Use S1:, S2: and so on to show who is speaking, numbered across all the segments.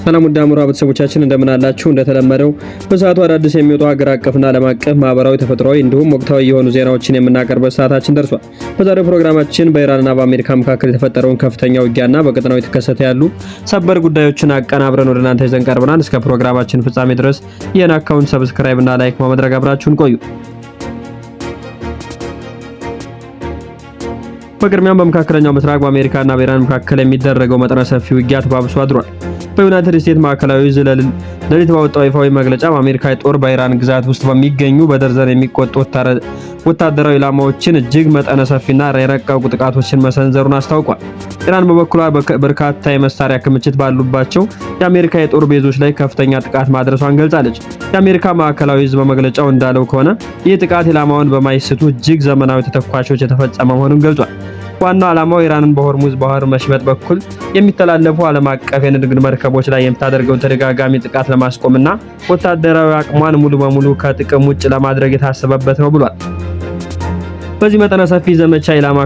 S1: ሰላም ወደ አምራ ቤተሰቦቻችን እንደምን አላችሁ? እንደተለመደው በሰዓቱ አዳዲስ የሚወጡ ሀገር አቀፍና ዓለም አቀፍ ማህበራዊ፣ ተፈጥሯዊ እንዲሁም ወቅታዊ የሆኑ ዜናዎችን የምናቀርብበት ሰዓታችን ደርሷል። በዛሬው ፕሮግራማችን በኢራንና በአሜሪካ መካከል የተፈጠረውን ከፍተኛ ውጊያና በቀጠናው የተከሰተ ያሉ ሰበር ጉዳዮችን አቀናብረን ወደ እናንተ ይዘን ቀርበናል። እስከ ፕሮግራማችን ፍጻሜ ድረስ ይህን አካውንት ሰብስክራይብ እና ላይክ በማድረግ አብራችሁን ቆዩ። በቅድሚያም በመካከለኛው ምስራቅ በአሜሪካና በኢራን መካከል የሚደረገው መጠነ ሰፊ ውጊያ ተባብሶ አድሯል። በዩናይትድ ስቴትስ ማዕከላዊ ዕዝ ሌሊት ባወጣው ይፋዊ መግለጫ በአሜሪካ ጦር በኢራን ግዛት ውስጥ በሚገኙ በደርዘን የሚቆጠሩ ወታደራዊ ኢላማዎችን እጅግ መጠነ ሰፊና የረቀቁ ጥቃቶችን መሰንዘሩን አስታውቋል። ኢራን በበኩሏ በርካታ የመሳሪያ ክምችት ባሉባቸው የአሜሪካ የጦር ቤዞች ላይ ከፍተኛ ጥቃት ማድረሷን ገልጻለች። የአሜሪካ ማዕከላዊ ዕዝ በመግለጫው እንዳለው ከሆነ ይህ ጥቃት ኢላማውን በማይስቱ እጅግ ዘመናዊ ተተኳሾች የተፈጸመ መሆኑን ገልጿል። ዋናው ዓላማው ኢራንን በሆርሙዝ ባህር መስመጥ በኩል የሚተላለፉ ዓለም አቀፍ የንግድ መርከቦች ላይ የምታደርገውን ተደጋጋሚ ጥቃት ለማስቆምና ወታደራዊ አቅሟን ሙሉ በሙሉ ከጥቅም ውጭ ለማድረግ የታሰበበት ነው ብሏል። በዚህ መጠነ ሰፊ ዘመቻ ኢላማ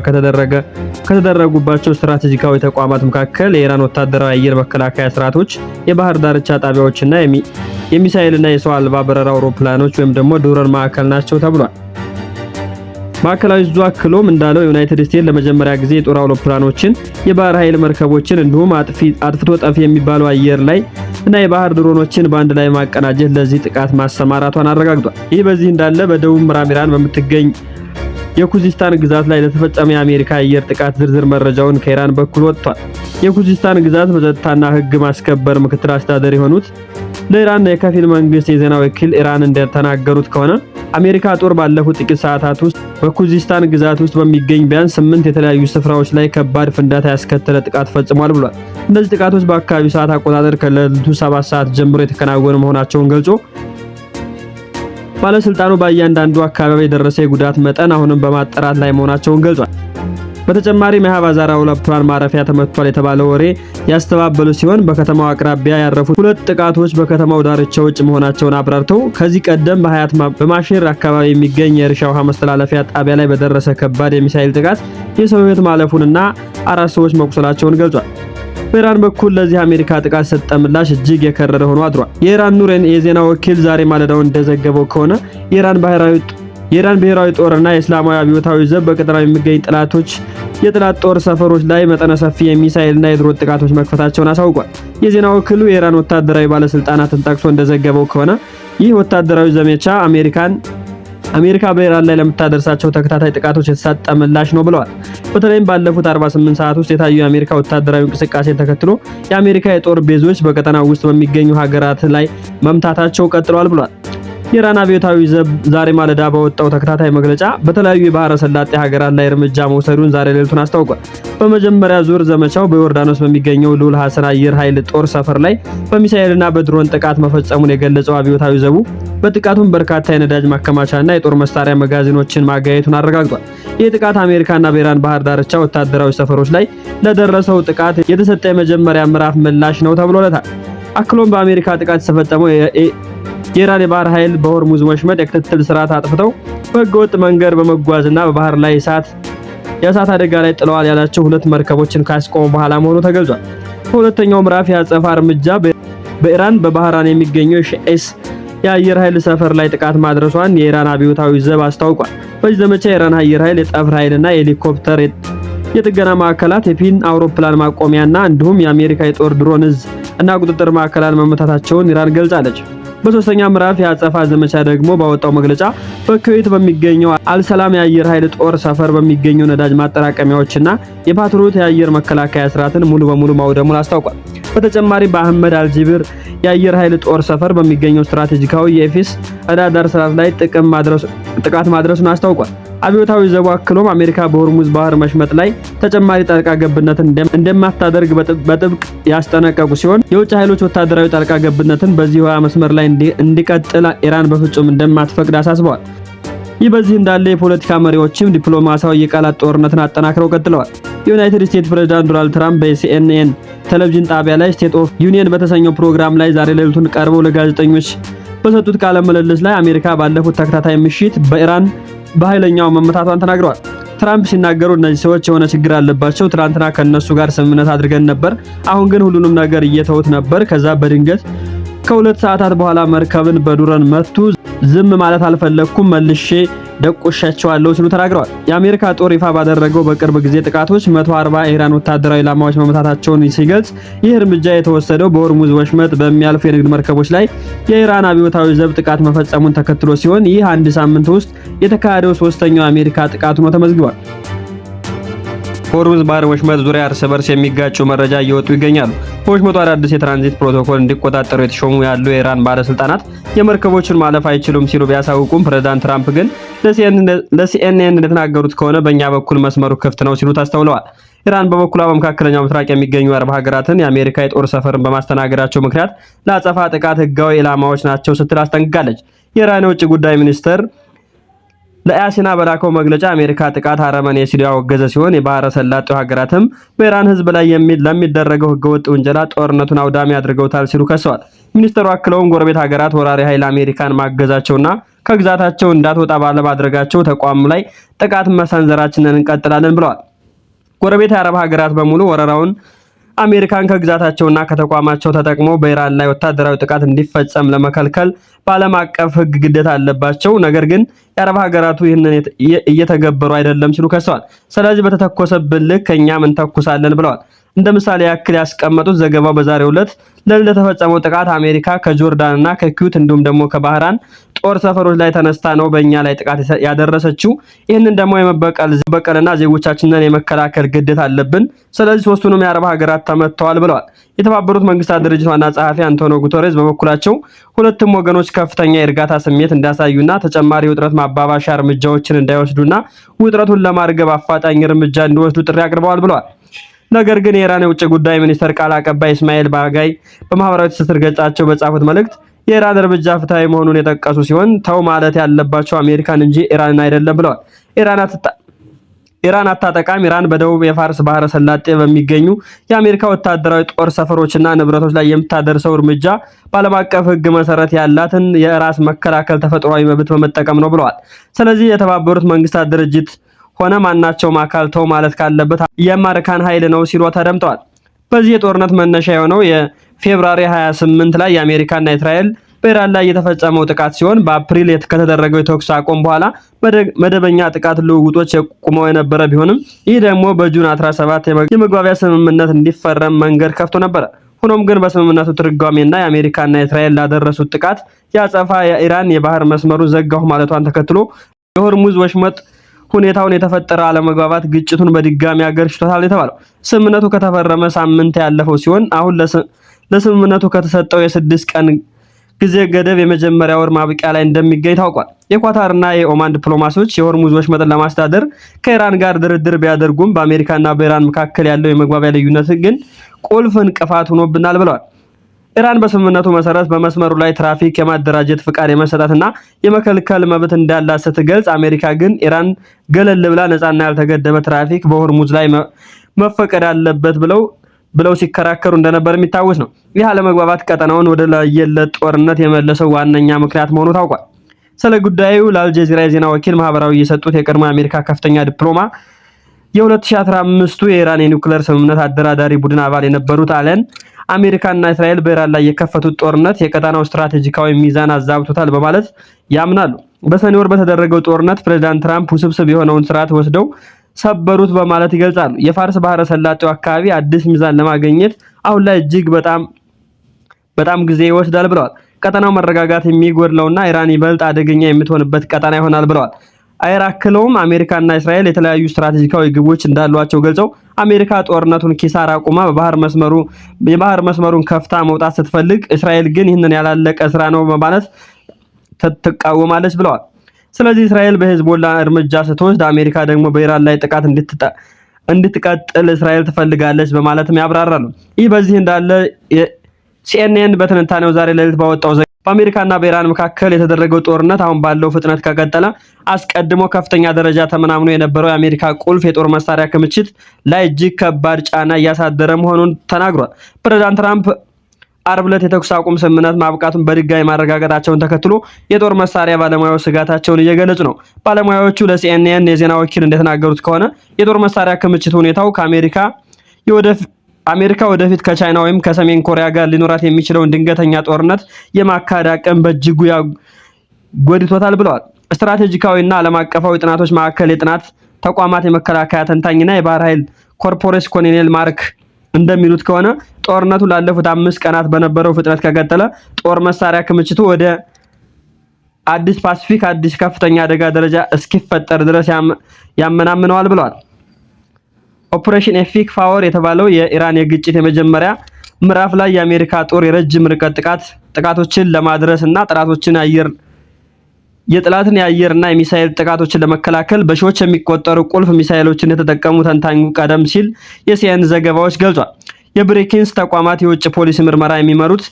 S1: ከተደረጉባቸው ስትራቴጂካዊ ተቋማት መካከል የኢራን ወታደራዊ አየር መከላከያ ስርዓቶች፣ የባህር ዳርቻ ጣቢያዎችና የሚሳኤልና የሰው አልባ በረራ አውሮፕላኖች ወይም ደግሞ ድሮን ማዕከል ናቸው ተብሏል። ማዕከላዊ ዕዙ አክሎም እንዳለው ዩናይትድ ስቴትስ ለመጀመሪያ ጊዜ የጦር አውሮፕላኖችን፣ የባህር ኃይል መርከቦችን እንዲሁም አጥፍቶ ጠፊ የሚባሉ አየር ላይ እና የባህር ድሮኖችን በአንድ ላይ ማቀናጀት ለዚህ ጥቃት ማሰማራቷን አረጋግጧል። ይህ በዚህ እንዳለ በደቡብ ምዕራብ ኢራን በምትገኝ የኩዚስታን ግዛት ላይ ለተፈጸመ የአሜሪካ አየር ጥቃት ዝርዝር መረጃውን ከኢራን በኩል ወጥቷል። የኩዚስታን ግዛት በጸጥታና ሕግ ማስከበር ምክትል አስተዳደር የሆኑት ለኢራን የከፊል መንግስት የዜና ወኪል ኢራን እንደተናገሩት ከሆነ አሜሪካ ጦር ባለፉት ጥቂት ሰዓታት ውስጥ በኩዚስታን ግዛት ውስጥ በሚገኝ ቢያንስ 8 የተለያዩ ስፍራዎች ላይ ከባድ ፍንዳታ ያስከተለ ጥቃት ፈጽሟል ብሏል። እነዚህ ጥቃቶች በአካባቢው ሰዓት አቆጣጠር ከሌሊቱ 7 ሰዓት ጀምሮ የተከናወኑ መሆናቸውን ገልጾ ባለስልጣኑ በእያንዳንዱ አካባቢ የደረሰ የጉዳት መጠን አሁንም በማጣራት ላይ መሆናቸውን ገልጿል። በተጨማሪም የሃቫዛር አውሮፕላን ማረፊያ ተመቷል የተባለው ወሬ ያስተባበሉ ሲሆን በከተማው አቅራቢያ ያረፉት 2 ጥቃቶች በከተማው ዳርቻ ውጭ መሆናቸውን አብራርተው ከዚህ ቀደም በሀያት በማሼር አካባቢ የሚገኝ የእርሻ ውሃ መስተላለፊያ ጣቢያ ላይ በደረሰ ከባድ የሚሳኤል ጥቃት የሰው ሕይወት ማለፉንና 4 ሰዎች መቁሰላቸውን ገልጿል። በኢራን በኩል ለዚህ አሜሪካ ጥቃት ሰጠ ምላሽ እጅግ የከረረ ሆኖ አድሯል። የኢራን ኑሬን የዜና ወኪል ዛሬ ማለዳው እንደዘገበው ከሆነ የኢራን ብሔራዊ ጦርና የእስላማዊ አብዮታዊ ዘብ በቀጠናው የሚገኝ የጠላት ጦር ሰፈሮች ላይ መጠነ ሰፊ የሚሳኤልና የድሮን ጥቃቶች መክፈታቸውን አሳውቋል። የዜና ወኪሉ የኢራን ወታደራዊ ባለስልጣናትን ጠቅሶ እንደዘገበው ከሆነ ይህ ወታደራዊ ዘመቻ አሜሪካ በኢራን ላይ ለምታደርሳቸው ተከታታይ ጥቃቶች የተሰጠ ምላሽ ነው ብለዋል። በተለይም ባለፉት 48 ሰዓት ውስጥ የታዩ የአሜሪካ ወታደራዊ እንቅስቃሴን ተከትሎ የአሜሪካ የጦር ቤዞች በቀጠናው ውስጥ በሚገኙ ሀገራት ላይ መምታታቸው ቀጥለዋል ብሏል። የኢራን አብዮታዊ ዘብ ዛሬ ማለዳ ባወጣው ተከታታይ መግለጫ በተለያዩ የባህረ ሰላጤ ሀገራት ላይ እርምጃ መውሰዱን ዛሬ ሌሊቱን አስታውቋል። በመጀመሪያ ዙር ዘመቻው በዮርዳኖስ በሚገኘው ልዑል ሐሰን አየር ኃይል ጦር ሰፈር ላይ በሚሳኤልና በድሮን ጥቃት መፈጸሙን የገለጸው አብዮታዊ ዘቡ በጥቃቱም በርካታ የነዳጅ ማከማቻና የጦር መሳሪያ መጋዘኖችን ማጋየቱን አረጋግጧል። ይህ ጥቃት አሜሪካና በኢራን ባህር ዳርቻ ወታደራዊ ሰፈሮች ላይ ለደረሰው ጥቃት የተሰጠ የመጀመሪያ ምዕራፍ ምላሽ ነው ተብሎለታል። አክሎም በአሜሪካ ጥቃት የተፈጸመው የኢራን የባህር ኃይል በሆርሙዝ ወሽመጥ የክትትል ስርዓት አጥፍተው በህገወጥ መንገድ በመጓዝና በባህር ላይ የእሳት አደጋ ላይ ጥለዋል ያላቸው 2 መርከቦችን ካስቆሙ በኋላ መሆኑ ተገልጿል። በሁለተኛው ምዕራፍ የአጸፋ እርምጃ በኢራን በባህራን የሚገኘው ሺኤስ የአየር ኃይል ሰፈር ላይ ጥቃት ማድረሷን የኢራን አብዮታዊ ዘብ አስታውቋል። በዚህ ዘመቻ የኢራን አየር ኃይል የጠፈር ኃይልና የሄሊኮፕተር የጥገና ማዕከላት፣ የፊን አውሮፕላን ማቆሚያና እንዲሁም የአሜሪካ የጦር ድሮን ዕዝ እና ቁጥጥር ማዕከላት መመታታቸውን ኢራን ገልጻለች። በሶስተኛ ምዕራፍ የአጸፋ ዘመቻ ደግሞ ባወጣው መግለጫ በኩዌት በሚገኘው አልሰላም የአየር ኃይል ጦር ሰፈር በሚገኙ ነዳጅ ማጠራቀሚያዎችና የፓትሮት የአየር መከላከያ ስርዓትን ሙሉ በሙሉ ማውደሙን አስታውቋል። በተጨማሪ በአህመድ አልጂብር የአየር ኃይል ጦር ሰፈር በሚገኘው ስትራቴጂካዊ የኤፊስ አዳዳር ስርዓት ላይ ጥቃት ማድረሱን አስታውቋል። አብዮታዊ ዘቡ አክሎም አሜሪካ በሆርሙዝ ባህር መስመጥ ላይ ተጨማሪ ጣልቃ ገብነትን እንደማታደርግ በጥብቅ ያስጠነቀቁ ሲሆን የውጭ ኃይሎች ወታደራዊ ጣልቃ ገብነትን በዚህ ውሃ መስመር ላይ እንዲቀጥል ኢራን በፍጹም እንደማትፈቅድ አሳስበዋል። ይህ በዚህ እንዳለ የፖለቲካ መሪዎችም ዲፕሎማሲያዊ የቃላት ጦርነትን አጠናክረው ቀጥለዋል። የዩናይትድ ስቴትስ ፕሬዝዳንት ዶናልድ ትራምፕ በሲኤንኤን ቴሌቪዥን ጣቢያ ላይ ስቴት ኦፍ ዩኒየን በተሰኘው ፕሮግራም ላይ ዛሬ ሌሊቱን ቀርበው ለጋዜጠኞች በሰጡት ቃለ ምልልስ ላይ አሜሪካ ባለፉት ተከታታይ ምሽት በኢራን በኃይለኛው መመታቷን ተናግረዋል። ትራምፕ ሲናገሩ እነዚህ ሰዎች የሆነ ችግር አለባቸው፣ ትናንትና ከነሱ ጋር ስምምነት አድርገን ነበር፣ አሁን ግን ሁሉንም ነገር እየተውት ነበር፣ ከዛ በድንገት ከ2 ሰዓታት በኋላ መርከብን በዱረን መቱ፣ ዝም ማለት አልፈለኩም፣ መልሼ ደቆሻቸዋለሁ ሲሉ ተናግረዋል። የአሜሪካ ጦር ይፋ ባደረገው በቅርብ ጊዜ ጥቃቶች 140 የኢራን ወታደራዊ ኢላማዎች መመታታቸውን ሲገልጽ ይህ እርምጃ የተወሰደው በሆርሙዝ ወሽመጥ በሚያልፉ የንግድ መርከቦች ላይ የኢራን አብዮታዊ ዘብ ጥቃት መፈጸሙን ተከትሎ ሲሆን ይህ አንድ ሳምንት ውስጥ የተካሄደው 3ኛው የአሜሪካ ጥቃት ሆኖ ተመዝግቧል። ሆርሙዝ ባህር ወሽመጥ ዙሪያ እርስ በርስ የሚጋጩ መረጃ እየወጡ ይገኛሉ። በወሽመጡ አዳዲስ የትራንዚት ፕሮቶኮል እንዲቆጣጠሩ የተሾሙ ያሉ የኢራን ባለስልጣናት የመርከቦቹን ማለፍ አይችሉም ሲሉ ቢያሳውቁም ፕሬዝዳንት ትራምፕ ግን ለሲኤንኤን እንደተናገሩት ከሆነ በእኛ በኩል መስመሩ ክፍት ነው ሲሉ ታስተውለዋል። ኢራን በበኩሏ በመካከለኛው ምስራቅ የሚገኙ አረብ ሀገራትን የአሜሪካ የጦር ሰፈርን በማስተናገዳቸው ምክንያት ለአጸፋ ጥቃት ህጋዊ ኢላማዎች ናቸው ስትል አስጠንቅቃለች። የኢራን የውጭ ጉዳይ ሚኒስትር ለአሲና በላከው መግለጫ አሜሪካ ጥቃት አረመኔ ሲሉ ያወገዘ ሲሆን የባህረ ሰላጤው ሀገራትም በኢራን ህዝብ ላይ ለሚደረገው ህገወጥ ውንጀላ ጦርነቱን አውዳሚ አድርገውታል ሲሉ ከሰዋል። ሚኒስትሩ አክለውም ጎረቤት ሀገራት ወራሪ ኃይል አሜሪካን ማገዛቸውና ከግዛታቸው እንዳትወጣ ባለማድረጋቸው ተቋሙ ላይ ጥቃት መሰንዘራችንን እንቀጥላለን ብለዋል። ጎረቤት የአረብ ሀገራት በሙሉ ወረራውን አሜሪካን ከግዛታቸውና ከተቋማቸው ተጠቅመው በኢራን ላይ ወታደራዊ ጥቃት እንዲፈጸም ለመከልከል በዓለም አቀፍ ህግ ግዴታ አለባቸው። ነገር ግን የአረብ ሀገራቱ ይህንን እየተገበሩ አይደለም ሲሉ ከሰዋል። ስለዚህ በተተኮሰብን ልክ ከኛም እንተኩሳለን ብለዋል። እንደ ምሳሌ ያክል ያስቀመጡት ዘገባው በዛሬው ዕለት ለተፈጸመው ጥቃት አሜሪካ ከጆርዳንና ከኩዌት እንዲሁም ደግሞ ከባህራን ጦር ሰፈሮች ላይ ተነስታ ነው በእኛ ላይ ጥቃት ያደረሰችው። ይህንን ደግሞ የመበቀልና ዜጎቻችንን የመከላከል ግዴታ አለብን። ስለዚህ ሶስቱንም የአረብ ሀገራት ተመተዋል ብለዋል። የተባበሩት መንግስታት ድርጅት ዋና ጸሐፊ አንቶኒዮ ጉተሬዝ በበኩላቸው ሁለቱም ወገኖች ከፍተኛ የእርጋታ ስሜት እንዳሳዩና ተጨማሪ ውጥረት ማባባሻ እርምጃዎችን እንዳይወስዱና ውጥረቱን ለማርገብ አፋጣኝ እርምጃ እንዲወስዱ ጥሪ አቅርበዋል ብለዋል። ነገር ግን የኢራን የውጭ ጉዳይ ሚኒስትር ቃል አቀባይ እስማኤል ባጋይ በማህበራዊ ትስስር ገጻቸው በጻፉት መልእክት የኢራን እርምጃ ፍትሃዊ መሆኑን የጠቀሱ ሲሆን ተው ማለት ያለባቸው አሜሪካን እንጂ ኢራንን አይደለም ብለዋል። ኢራን አታጠቃም። ኢራን በደቡብ የፋርስ ባህረ ሰላጤ በሚገኙ የአሜሪካ ወታደራዊ ጦር ሰፈሮችና ንብረቶች ላይ የምታደርሰው እርምጃ በዓለም አቀፍ ሕግ መሰረት ያላትን የራስ መከላከል ተፈጥሯዊ መብት በመጠቀም ነው ብለዋል። ስለዚህ የተባበሩት መንግስታት ድርጅት ሆነ ማናቸውም አካል ተው ማለት ካለበት የአሜሪካን ኃይል ነው ሲሉ ተደምጠዋል። በዚህ የጦርነት መነሻ የሆነው የፌብሩዋሪ 28 ላይ የአሜሪካና እስራኤል በኢራን ላይ የተፈጸመው ጥቃት ሲሆን በአፕሪል ከተደረገው የተኩስ አቁም በኋላ መደበኛ ጥቃት ልውውጦች የቆመው የነበረ ቢሆንም ይህ ደግሞ በጁን 17 የመግባቢያ ስምምነት እንዲፈረም መንገድ ከፍቶ ነበር። ሆኖም ግን በስምምነቱ ትርጓሜና የአሜሪካና እስራኤል ላደረሱት ጥቃት ያጸፋ የኢራን የባህር መስመሩን ዘጋሁ ማለቷን ተከትሎ የሆርሙዝ ወሽመጥ ሁኔታውን የተፈጠረ አለመግባባት ግጭቱን በድጋሚ አገርሽቶታል የተባለው ስምምነቱ ከተፈረመ ሳምንት ያለፈው ሲሆን አሁን ለስምምነቱ ከተሰጠው የ6 ቀን ጊዜ ገደብ የመጀመሪያ ወር ማብቂያ ላይ እንደሚገኝ ታውቋል። የኳታርና የኦማን ዲፕሎማቶች የሆርሙዝ ወሽመጥን ለማስተዳደር ከኢራን ጋር ድርድር ቢያደርጉም በአሜሪካና በኢራን መካከል ያለው የመግባቢያ ልዩነት ግን ቁልፍ እንቅፋት ሆኖብናል ብለዋል። ኢራን በስምምነቱ መሰረት በመስመሩ ላይ ትራፊክ የማደራጀት ፍቃድ የመስጠትና የመከልከል መብት እንዳላት ስትገልጽ፣ አሜሪካ ግን ኢራን ገለል ብላ ነፃና ያልተገደበ ትራፊክ በሆርሙዝ ላይ መፈቀድ አለበት ብለው ሲከራከሩ እንደነበር የሚታወስ ነው። ይህ አለመግባባት ቀጠናውን ወደ ለየለት ጦርነት የመለሰው ዋነኛ ምክንያት መሆኑ ታውቋል። ስለ ጉዳዩ ለአልጀዚራ የዜና ወኪል ማህበራዊ የሰጡት የቀድሞ የአሜሪካ ከፍተኛ ዲፕሎማ የ2015ቱ የኢራን የኒውክሌር ስምምነት አደራዳሪ ቡድን አባል የነበሩት አለን አሜሪካና እስራኤል በኢራን ላይ የከፈቱት ጦርነት የቀጠናው ስትራቴጂካዊ ሚዛን አዛብቶታል በማለት ያምናሉ። በሰኔ ወር በተደረገው ጦርነት ፕሬዝዳንት ትራምፕ ውስብስብ የሆነውን ስርዓት ወስደው ሰበሩት በማለት ይገልጻሉ። የፋርስ ባህረ ሰላጤው አካባቢ አዲስ ሚዛን ለማግኘት አሁን ላይ እጅግ በጣም ጊዜ ይወስዳል ብለዋል። ቀጠናው መረጋጋት የሚጎድለውና ኢራን ይበልጥ አደገኛ የምትሆንበት ቀጠና ይሆናል ብለዋል። አክለውም አሜሪካና እስራኤል የተለያዩ ስትራቴጂካዊ ግቦች እንዳሏቸው ገልጸው አሜሪካ ጦርነቱን ኪሳራ አቁማ የባህር መስመሩን ከፍታ መውጣት ስትፈልግ፣ እስራኤል ግን ይህንን ያላለቀ ስራ ነው በማለት ትቃወማለች ብለዋል። ስለዚህ እስራኤል በሄዝቦላ እርምጃ ስትወስድ፣ አሜሪካ ደግሞ በኢራን ላይ ጥቃት እንድትቀጥል እስራኤል ትፈልጋለች በማለትም ያብራራሉ። ይህ በዚህ እንዳለ ሲኤንኤን በትንታኔው ዛሬ ሌሊት ባወጣው በአሜሪካና በኢራን መካከል የተደረገው ጦርነት አሁን ባለው ፍጥነት ከቀጠለ አስቀድሞ ከፍተኛ ደረጃ ተመናምኖ የነበረው የአሜሪካ ቁልፍ የጦር መሳሪያ ክምችት ላይ እጅግ ከባድ ጫና እያሳደረ መሆኑን ተናግሯል። ፕሬዝዳንት ትራምፕ አርብ ዕለት የተኩስ አቁም ስምምነት ማብቃቱን በድጋሚ ማረጋገጣቸውን ተከትሎ የጦር መሳሪያ ባለሙያዎች ስጋታቸውን እየገለጹ ነው። ባለሙያዎቹ ለሲኤንኤን የዜና ወኪል እንደተናገሩት ከሆነ የጦር መሳሪያ ክምችት ሁኔታው አሜሪካ ወደፊት ከቻይና ወይም ከሰሜን ኮሪያ ጋር ሊኖራት የሚችለውን ድንገተኛ ጦርነት የማካሄድ አቅም በእጅጉ ጎድቶታል ብለዋል። ስትራቴጂካዊና ዓለም አቀፋዊ ጥናቶች ማዕከል የጥናት ተቋማት የመከላከያ ተንታኝና የባህር ኃይል ኮርፖሬሽን ኮሎኔል ማርክ እንደሚሉት ከሆነ ጦርነቱ ላለፉት 5 ቀናት በነበረው ፍጥነት ከቀጠለ ጦር መሳሪያ ክምችቱ ወደ አዲስ ፓሲፊክ አዲስ ከፍተኛ አደጋ ደረጃ እስኪፈጠር ድረስ ያመናምነዋል ብለዋል። ኦፕሬሽን ኤፒክ ፋወር የተባለው የኢራን የግጭት የመጀመሪያ ምዕራፍ ላይ የአሜሪካ ጦር የረጅም ርቀት ጥቃቶችን ለማድረስ እና የጥላትን የአየርና የሚሳኤል ጥቃቶችን ለመከላከል በሺዎች የሚቆጠሩ ቁልፍ ሚሳኤሎችን የተጠቀሙ ተንታኙ ቀደም ሲል የሲኤን ዘገባዎች ገልጿል። የብሬኪንስ ተቋማት የውጭ ፖሊሲ ምርመራ የሚመሩት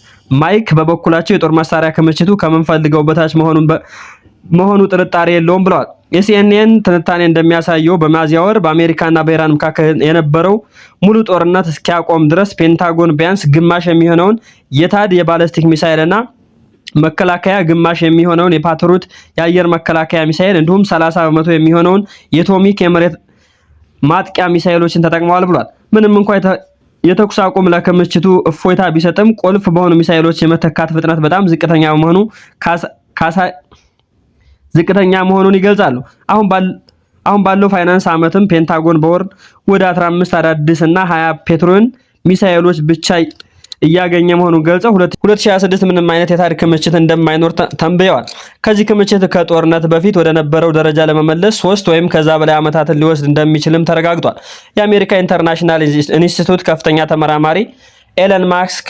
S1: ማይክ በበኩላቸው የጦር መሳሪያ ክምችቱ ከምንፈልገው በታች መሆኑ ጥርጣሬ የለውም ብለዋል። የሲኤንኤን ትንታኔ እንደሚያሳየው በሚያዝያ ወር በአሜሪካና በኢራን መካከል የነበረው ሙሉ ጦርነት እስኪያቆም ድረስ ፔንታጎን ቢያንስ ግማሽ የሚሆነውን የታድ የባለስቲክ ሚሳኤልና መከላከያ ግማሽ የሚሆነውን የፓትሩት የአየር መከላከያ ሚሳኤል እንዲሁም 30 በመቶ የሚሆነውን የቶሚክ የመሬት ማጥቂያ ሚሳኤሎችን ተጠቅመዋል ብሏል። ምንም እንኳን የተኩስ አቁም ለክምችቱ እፎይታ ቢሰጥም ቁልፍ በሆኑ ሚሳኤሎች የመተካት ፍጥነት በጣም ዝቅተኛ መሆኑን ይገልጻሉ። አሁን ባለው ፋይናንስ ዓመትም ፔንታጎን በወር ወደ 15 አዳዲስ እና 20 ፔትሮን ሚሳኤሎች ብቻ እያገኘ መሆኑን ገልጸው 2026 ምንም አይነት የታሪክ ክምችት እንደማይኖር ተንብየዋል። ከዚህ ክምችት ከጦርነት በፊት ወደ ነበረው ደረጃ ለመመለስ 3 ወይም ከዛ በላይ ዓመታትን ሊወስድ እንደሚችልም ተረጋግጧል። የአሜሪካ ኢንተርናሽናል ኢንስቲትዩት ከፍተኛ ተመራማሪ ኤለን ማስክ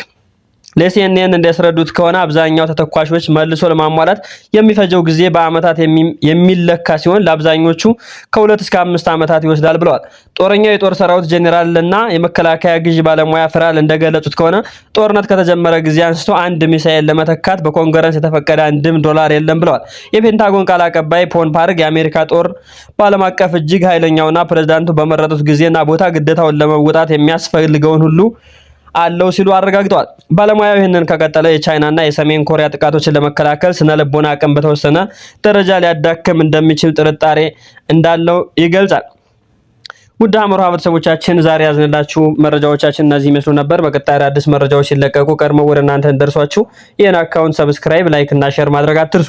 S1: ለሲኤንኤን እንደሰረዱት ከሆነ አብዛኛው ተተኳሾች መልሶ ለማሟላት የሚፈጀው ጊዜ በአመታት የሚለካ ሲሆን ለአብዛኞቹ ከ2 እስከ 5 ዓመታት ይወስዳል ብለዋል። ጦረኛው የጦር ሰራዊት ጄኔራልና የመከላከያ ግዥ ባለሙያ ፍራል እንደገለጹት ከሆነ ጦርነት ከተጀመረ ጊዜ አንስቶ አንድ ሚሳኤል ለመተካት በኮንግረስ የተፈቀደ $1 የለም ብለዋል። የፔንታጎን ቃል አቀባይ ፖን ፓርግ የአሜሪካ ጦር በዓለም አቀፍ እጅግ ኃይለኛውና ፕሬዝዳንቱ በመረጡት ጊዜና ቦታ ግዴታውን ለመወጣት የሚያስፈልገውን ሁሉ አለው ሲሉ አረጋግጠዋል። ባለሙያው ይህንን ከቀጠለ የቻይናና የሰሜን ኮሪያ ጥቃቶችን ለመከላከል ስነልቦና አቅም በተወሰነ ደረጃ ሊያዳክም እንደሚችል ጥርጣሬ እንዳለው ይገልጻል። ውድ ሐመርሃ ቤተሰቦቻችን ዛሬ ያዝንላችሁ መረጃዎቻችን እነዚህ ይመስሉ ነበር። በቀጣይ አዲስ መረጃዎች ሲለቀቁ ቀድመው ወደ እናንተ እንደርሷችሁ ይህን አካውንት ሰብስክራይብ፣ ላይክ እና ሼር ማድረግ አትርሱ።